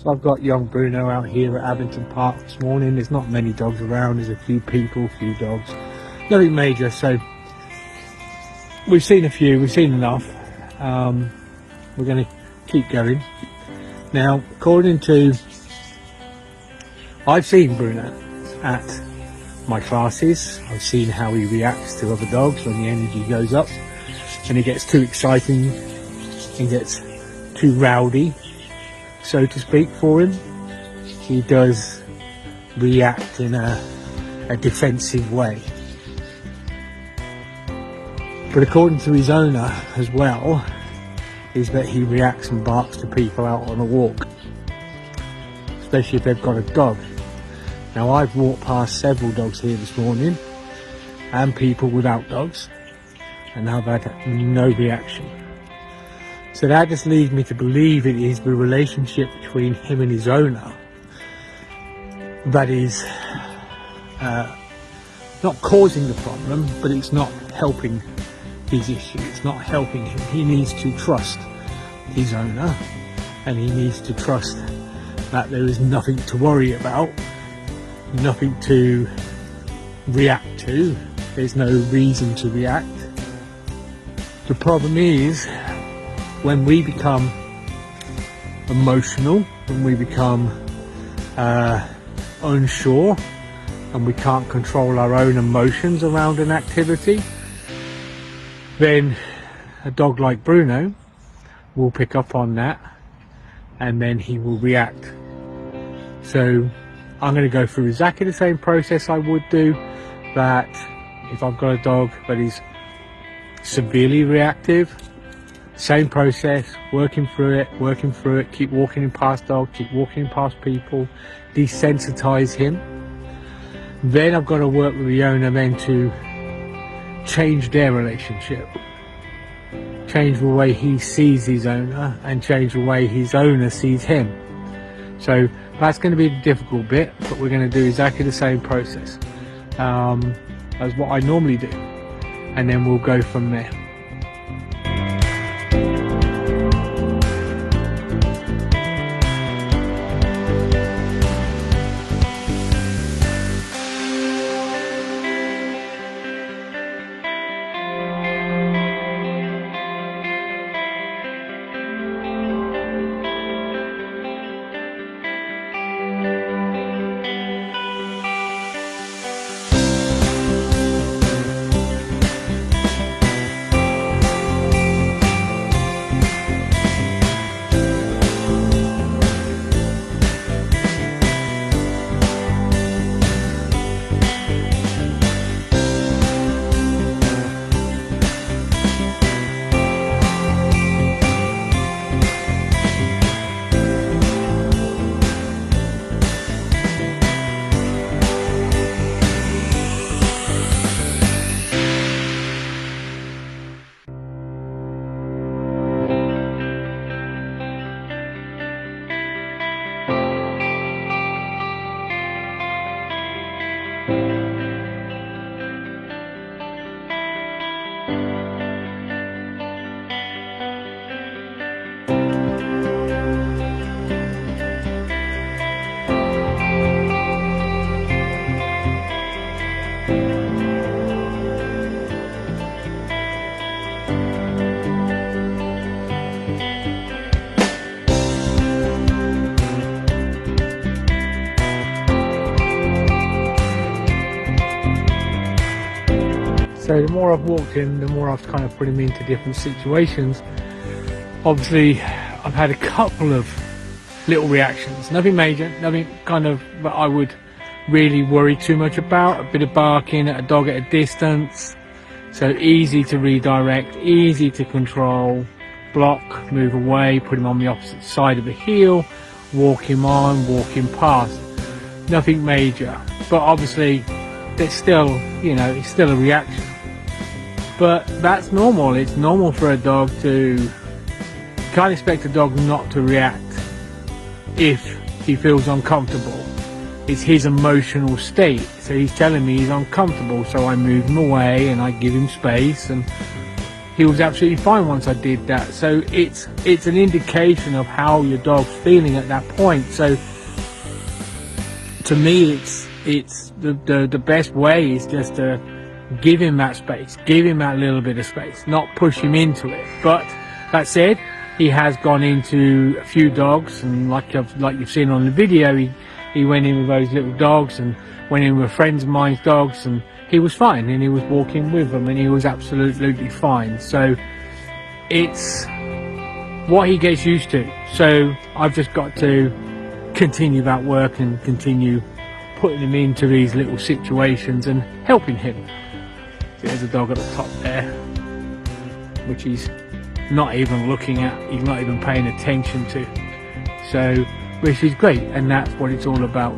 So I've got young Bruno out here at Abington Park this morning. There's not many dogs around, there's a few people, a few dogs, nothing major. So we've seen a few, we've seen enough. We're going to keep going. Now, according to, I've seen Bruno at my classes. I've seen how he reacts to other dogs when the energy goes up and it gets too exciting and gets too rowdy, so to speak, for him. He does react in a defensive way. But according to his owner as well, is that he reacts and barks to people out on a walk, especially if they've got a dog. Now, I've walked past several dogs here this morning and people without dogs, and I've had no reaction. So that just leads me to believe it is the relationship between him and his owner that is not causing the problem, but it's not helping his issue. It's not helping him. He needs to trust his owner, and he needs to trust that there is nothing to worry about, nothing to react to. There's no reason to react. The problem is when we become emotional, when we become unsure, and we can't control our own emotions around an activity, then a dog like Bruno will pick up on that and then he will react. So I'm going to go through exactly the same process I would do that if I've got a dog that is severely reactive. Same process, working through it, keep walking in past dogs, keep walking past people, desensitize him. Then I've got to work with the owner then to change their relationship, change the way he sees his owner and change the way his owner sees him. So that's going to be the difficult bit, but we're going to do exactly the same process as what I normally do, and then we'll go from there. So the more I've walked him, the more I've kind of put him into different situations. Obviously, I've had a couple of little reactions, nothing major, nothing kind of that I would really worry too much about. A bit of barking at a dog at a distance, so easy to redirect, easy to control, block, move away, put him on the opposite side of the heel, walk him on, walk him past. Nothing major, but obviously there's still, you know, it's still a reaction. But that's normal. It's normal for a dog to, you can't expect a dog not to react if he feels uncomfortable. It's his emotional state, so he's telling me he's uncomfortable, so I move him away and I give him space, and he was absolutely fine once I did that. So it's an indication of how your dog's feeling at that point. So to me, it's the best way is just to give him that space, give him that little bit of space, not push him into it. But that said, he has gone into a few dogs, and like you've seen on the video, he went in with those little dogs and went in with friends of mine's dogs, and he was fine, and he was walking with them, and he was absolutely fine. So it's what he gets used to. So I've just got to continue that work and continue putting him into these little situations and helping him. There's a dog at the top there, which he's not even looking at, he's not even paying attention to. So, which is great, and that's what it's all about.